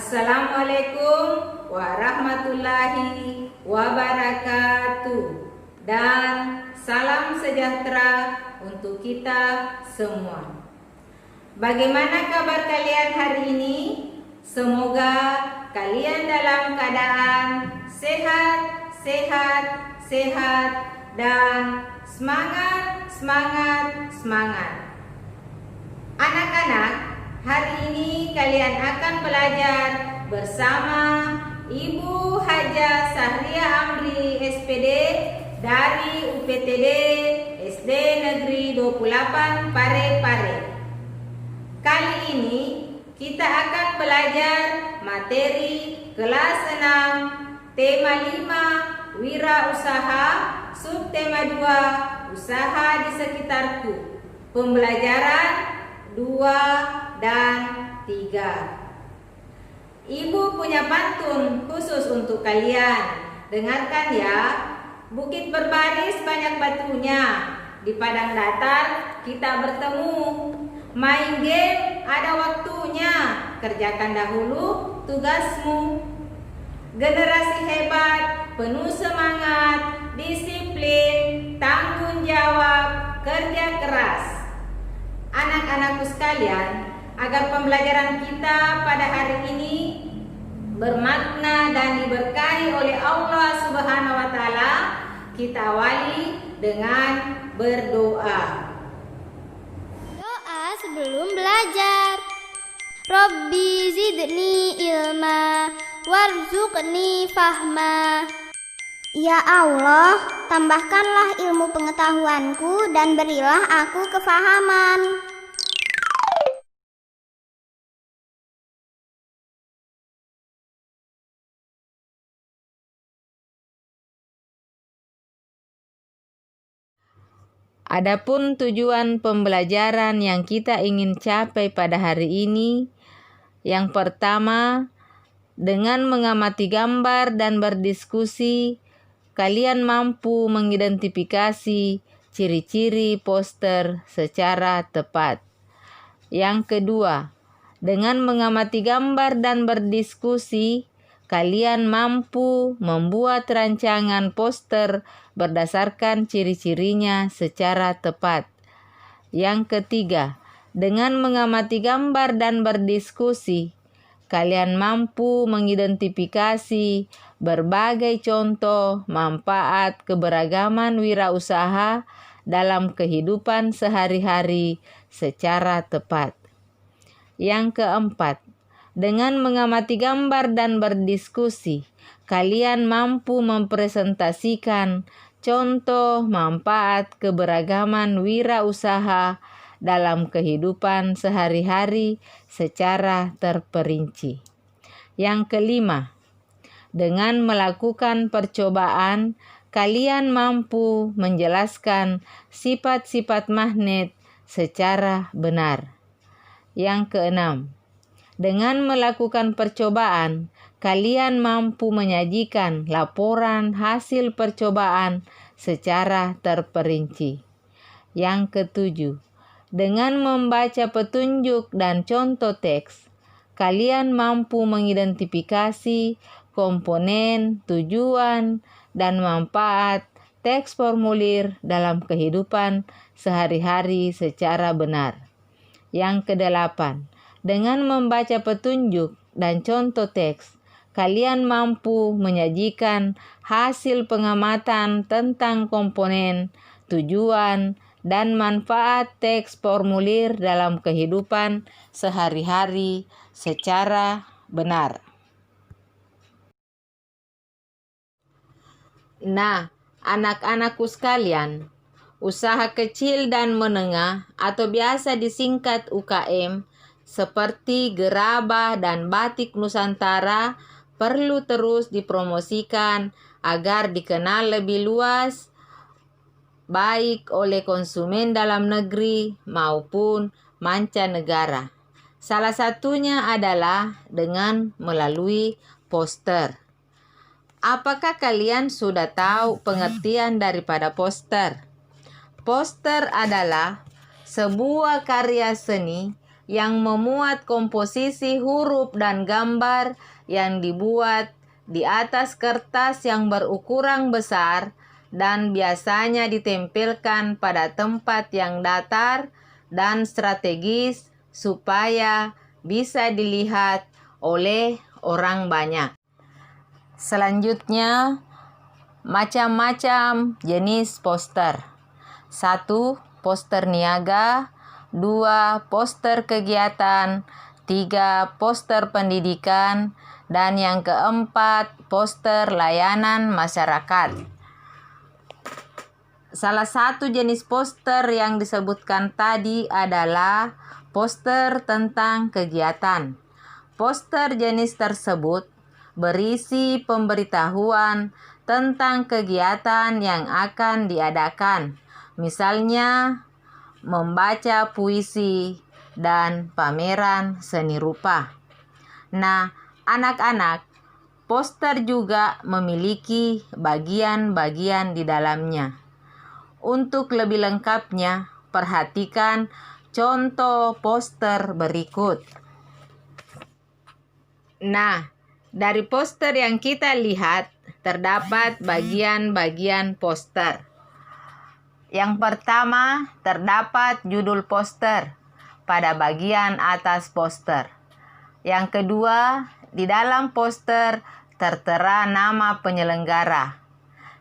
Assalamualaikum warahmatullahi wabarakatuh. Dan salam sejahtera untuk kita semua. Bagaimana kabar kalian hari ini? Semoga kalian dalam keadaan sehat, dan semangat. Anak-anak, hari ini kalian akan belajar bersama Ibu Hajah Sahriah Amri SPD dari UPTD SD Negeri 28 Parepare. Kali ini kita akan belajar materi kelas 6, tema 5, wirausaha, subtema 2, usaha di sekitarku. Pembelajaran 2 dan 3. Ibu punya pantun khusus untuk kalian. Dengarkan ya. Bukit berbaris banyak batunya. Di padang datar kita bertemu. Main game ada waktunya. Kerjakan dahulu tugasmu. Generasi hebat, penuh semangat, disiplin, tanggung jawab, kerja keras. Anak-anakku sekalian, agar pembelajaran kita pada hari ini bermakna dan diberkahi oleh Allah Subhanahu wa taala, kita awali dengan berdoa. Doa sebelum belajar. Robbi zidni ilma warzuqni fahma. Ya Allah, tambahkanlah ilmu pengetahuanku dan berilah aku kefahaman. Adapun tujuan pembelajaran yang kita ingin capai pada hari ini, yang pertama, dengan mengamati gambar dan berdiskusi, kalian mampu mengidentifikasi ciri-ciri poster secara tepat. Yang kedua, dengan mengamati gambar dan berdiskusi, kalian mampu membuat rancangan poster berdasarkan ciri-cirinya secara tepat. Yang ketiga, dengan mengamati gambar dan berdiskusi, kalian mampu mengidentifikasi berbagai contoh manfaat keberagaman wirausaha dalam kehidupan sehari-hari secara tepat. Yang keempat, dengan mengamati gambar dan berdiskusi, kalian mampu mempresentasikan contoh manfaat keberagaman wirausaha dalam kehidupan sehari-hari secara terperinci. Yang kelima, dengan melakukan percobaan, kalian mampu menjelaskan sifat-sifat magnet secara benar. Yang keenam, dengan melakukan percobaan, kalian mampu menyajikan laporan hasil percobaan secara terperinci. Yang ketujuh, dengan membaca petunjuk dan contoh teks, kalian mampu mengidentifikasi komponen, tujuan, dan manfaat teks formulir dalam kehidupan sehari-hari secara benar. Yang kedelapan, dengan membaca petunjuk dan contoh teks, kalian mampu menyajikan hasil pengamatan tentang komponen, tujuan, dan manfaat teks formulir dalam kehidupan sehari-hari secara benar. Nah, anak-anakku sekalian, usaha kecil dan menengah atau biasa disingkat UKM seperti gerabah dan batik Nusantara perlu terus dipromosikan agar dikenal lebih luas baik oleh konsumen dalam negeri maupun mancanegara. Salah satunya adalah dengan melalui poster. Apakah kalian sudah tahu pengertian daripada poster? Poster adalah sebuah karya seni yang memuat komposisi huruf dan gambar yang dibuat di atas kertas yang berukuran besar dan biasanya ditempelkan pada tempat yang datar dan strategis supaya bisa dilihat oleh orang banyak. Selanjutnya, macam-macam jenis poster. 1. Poster niaga. 2. Poster kegiatan. 3. Poster pendidikan. Dan yang keempat, poster layanan masyarakat. Salah satu jenis poster yang disebutkan tadi adalah poster tentang kegiatan. Poster jenis tersebut berisi pemberitahuan tentang kegiatan yang akan diadakan. Misalnya, membaca puisi dan pameran seni rupa. Nah, anak-anak, poster juga memiliki bagian-bagian di dalamnya. Untuk lebih lengkapnya, perhatikan contoh poster berikut. Nah, dari poster yang kita lihat, terdapat bagian-bagian poster. Yang pertama, terdapat judul poster pada bagian atas poster. Yang kedua, di dalam poster tertera nama penyelenggara.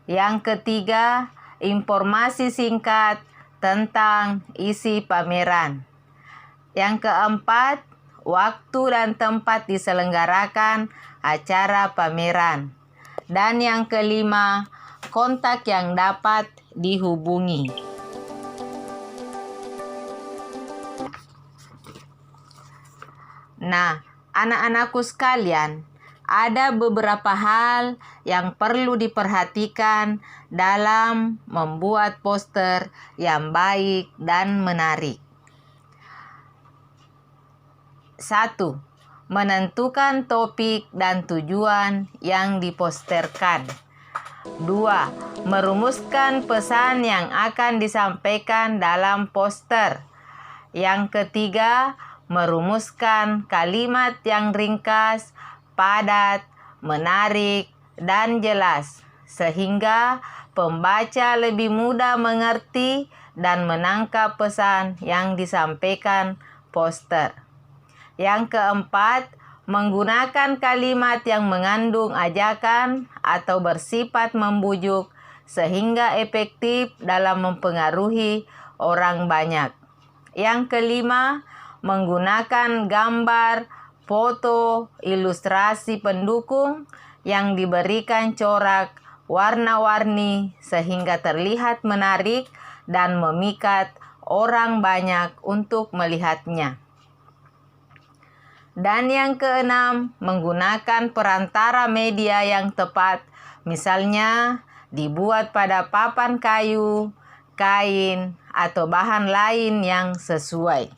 Yang ketiga, informasi singkat tentang isi pameran. Yang keempat, waktu dan tempat diselenggarakan acara pameran. Dan yang kelima, kontak yang dapat dihubungi. Nah, anak-anakku sekalian, ada beberapa hal yang perlu diperhatikan dalam membuat poster yang baik dan menarik. 1. Menentukan topik dan tujuan yang diposterkan. 2. Merumuskan pesan yang akan disampaikan dalam poster. Yang ketiga, merumuskan kalimat yang ringkas, padat, menarik, dan jelas, sehingga pembaca lebih mudah mengerti dan menangkap pesan yang disampaikan poster. Yang keempat, menggunakan kalimat yang mengandung ajakan atau bersifat membujuk sehingga efektif dalam mempengaruhi orang banyak. Yang kelima, menggunakan gambar, foto, ilustrasi pendukung yang diberikan corak warna-warni sehingga terlihat menarik dan memikat orang banyak untuk melihatnya. Dan yang keenam, menggunakan perantara media yang tepat, misalnya dibuat pada papan kayu, kain, atau bahan lain yang sesuai.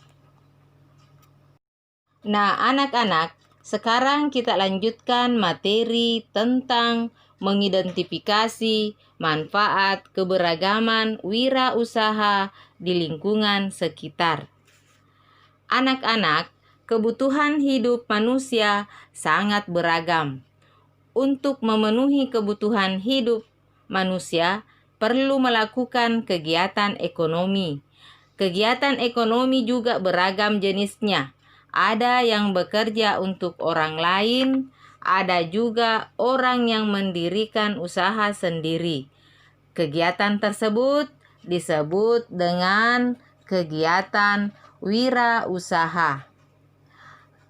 Nah, anak-anak, sekarang kita lanjutkan materi tentang mengidentifikasi manfaat keberagaman wirausaha di lingkungan sekitar. Anak-anak, kebutuhan hidup manusia sangat beragam. Untuk memenuhi kebutuhan hidup manusia, perlu melakukan kegiatan ekonomi. Kegiatan ekonomi juga beragam jenisnya. Ada yang bekerja untuk orang lain, ada juga orang yang mendirikan usaha sendiri. Kegiatan tersebut disebut dengan kegiatan wirausaha.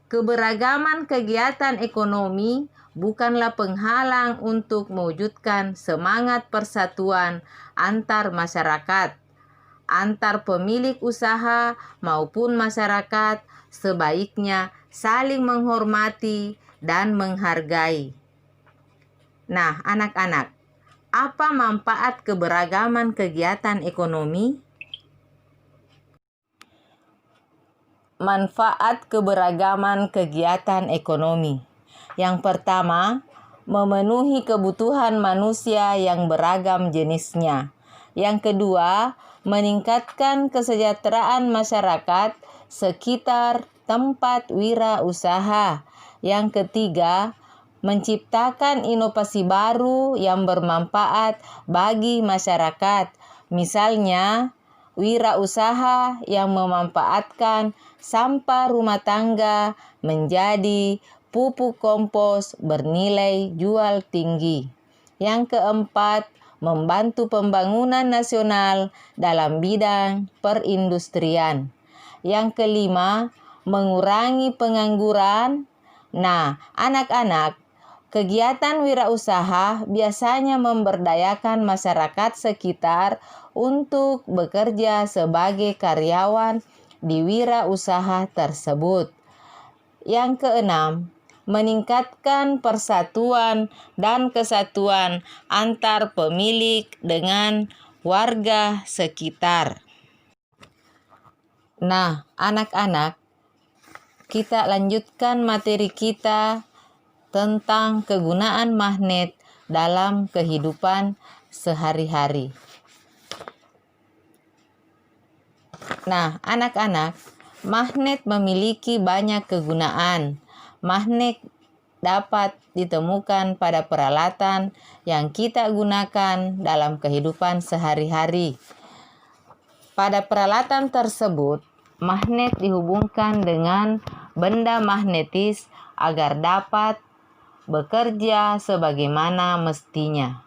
Keberagaman kegiatan ekonomi bukanlah penghalang untuk mewujudkan semangat persatuan antar masyarakat. Antar pemilik usaha maupun masyarakat sebaiknya saling menghormati dan menghargai. Nah, anak-anak, apa manfaat keberagaman kegiatan ekonomi? Manfaat keberagaman kegiatan ekonomi. Yang pertama, memenuhi kebutuhan manusia yang beragam jenisnya. Yang kedua, meningkatkan kesejahteraan masyarakat sekitar tempat wirausaha. Yang ketiga, menciptakan inovasi baru yang bermanfaat bagi masyarakat. Misalnya, wirausaha yang memanfaatkan sampah rumah tangga menjadi pupuk kompos bernilai jual tinggi. Yang keempat, membantu pembangunan nasional dalam bidang perindustrian. Yang kelima, mengurangi pengangguran. Nah, anak-anak, kegiatan wirausaha biasanya memberdayakan masyarakat sekitar untuk bekerja sebagai karyawan di wirausaha tersebut. Yang keenam, meningkatkan persatuan dan kesatuan antar pemilik dengan warga sekitar. Nah, anak-anak, kita lanjutkan materi kita tentang kegunaan magnet dalam kehidupan sehari-hari. Nah, anak-anak, magnet memiliki banyak kegunaan. Magnet dapat ditemukan pada peralatan yang kita gunakan dalam kehidupan sehari-hari. Pada peralatan tersebut, magnet dihubungkan dengan benda magnetis agar dapat bekerja sebagaimana mestinya.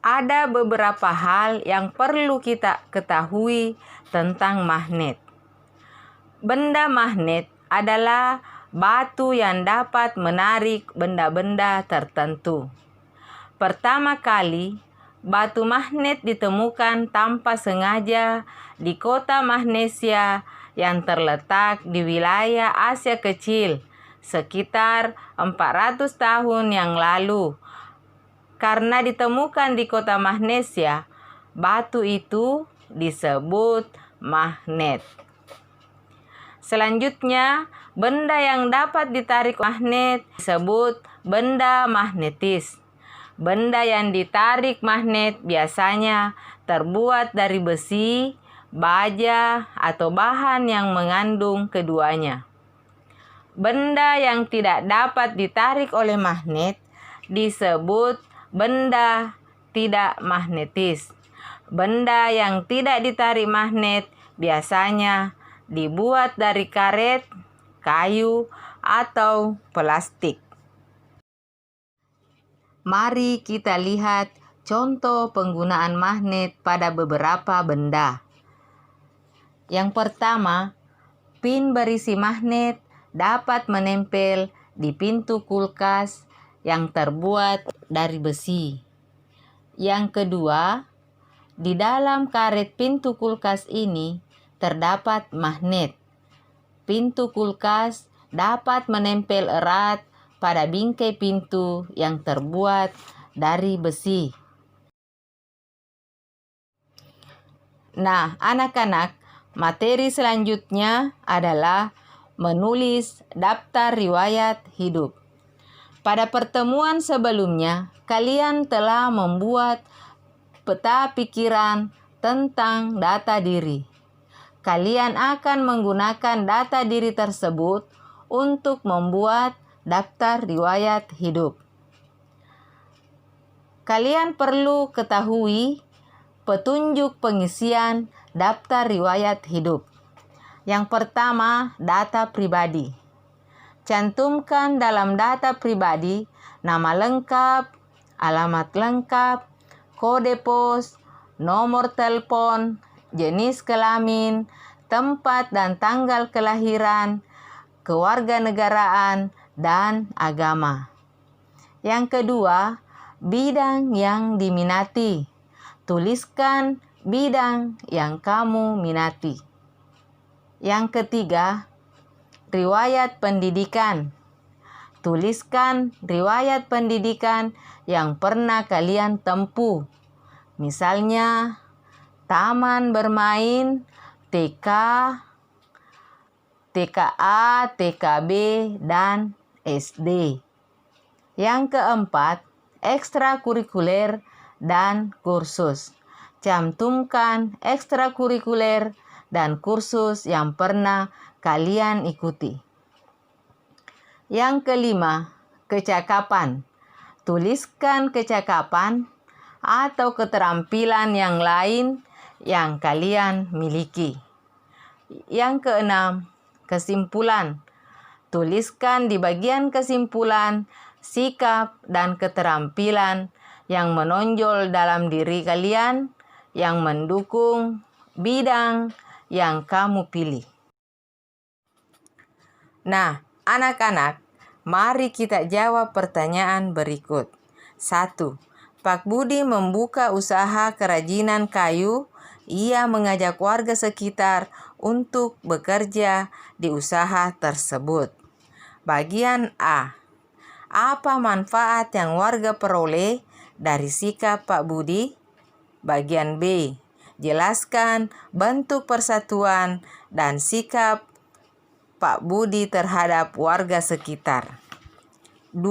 Ada beberapa hal yang perlu kita ketahui tentang magnet. Benda magnet adalah batu yang dapat menarik benda-benda tertentu. Pertama kali, batu magnet ditemukan tanpa sengaja di kota Magnesia yang terletak di wilayah Asia Kecil sekitar 400 tahun yang lalu. Karena ditemukan di kota Magnesia, batu itu disebut magnet. Selanjutnya, benda yang dapat ditarik magnet disebut benda magnetis. Benda yang ditarik magnet biasanya terbuat dari besi, baja, atau bahan yang mengandung keduanya. Benda yang tidak dapat ditarik oleh magnet disebut benda tidak magnetis. Benda yang tidak ditarik magnet biasanya dibuat dari karet, kayu, atau plastik. Mari kita lihat contoh penggunaan magnet pada beberapa benda. Yang pertama, pin berisi magnet dapat menempel di pintu kulkas yang terbuat dari besi. Yang kedua, di dalam karet pintu kulkas ini terdapat magnet. Pintu kulkas dapat menempel erat pada bingkai pintu yang terbuat dari besi. Nah, anak-anak, materi selanjutnya adalah menulis daftar riwayat hidup. Pada pertemuan sebelumnya, kalian telah membuat peta pikiran tentang data diri. Kalian akan menggunakan data diri tersebut untuk membuat daftar riwayat hidup. Kalian perlu ketahui petunjuk pengisian daftar riwayat hidup. Yang pertama, data pribadi. Cantumkan dalam data pribadi nama lengkap, alamat lengkap, kode pos, nomor telepon, jenis kelamin, tempat dan tanggal kelahiran, kewarganegaraan, dan agama. Yang kedua, bidang yang diminati. Tuliskan bidang yang kamu minati. Yang ketiga, riwayat pendidikan. Tuliskan riwayat pendidikan yang pernah kalian tempuh. Misalnya, taman bermain, TK, TKA, TKB, dan SD. Yang keempat, ekstrakurikuler dan kursus. Cantumkan ekstrakurikuler dan kursus yang pernah kalian ikuti. Yang kelima, kecakapan. Tuliskan kecakapan atau keterampilan yang lain yang kalian miliki. Yang keenam, kesimpulan. Tuliskan di bagian kesimpulan sikap dan keterampilan yang menonjol dalam diri kalian yang mendukung bidang yang kamu pilih. Nah, anak-anak, mari kita jawab pertanyaan berikut. 1. Pak Budi membuka usaha kerajinan kayu. Ia mengajak warga sekitar untuk bekerja di usaha tersebut. Bagian A. Apa manfaat yang warga peroleh dari sikap Pak Budi? Bagian B. Jelaskan bentuk persatuan dan sikap Pak Budi terhadap warga sekitar. 2.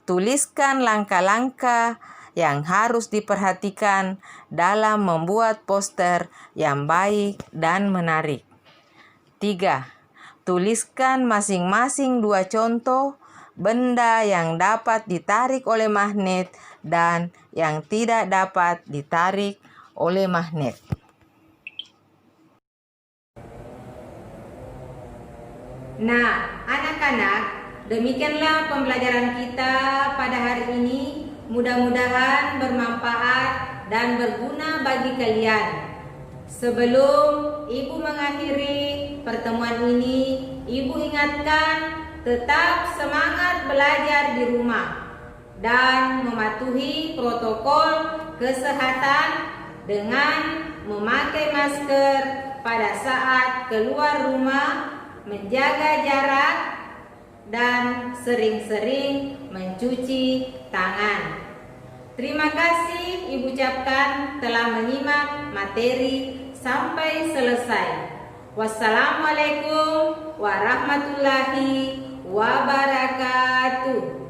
Tuliskan langkah-langkah yang harus diperhatikan dalam membuat poster yang baik dan menarik. 3. Tuliskan masing-masing 2 contoh benda yang dapat ditarik oleh magnet dan yang tidak dapat ditarik oleh magnet. Nah, anak-anak, demikianlah pembelajaran kita pada hari ini. Mudah-mudahan bermanfaat dan berguna bagi kalian. Sebelum Ibu mengakhiri pertemuan ini, Ibu ingatkan tetap semangat belajar di rumah dan mematuhi protokol kesehatan dengan memakai masker pada saat keluar rumah, menjaga jarak, dan sering-sering mencuci tangan. Terima kasih Ibu ucapkan telah menyimak materi sampai selesai. Wassalamualaikum warahmatullahi wabarakatuh.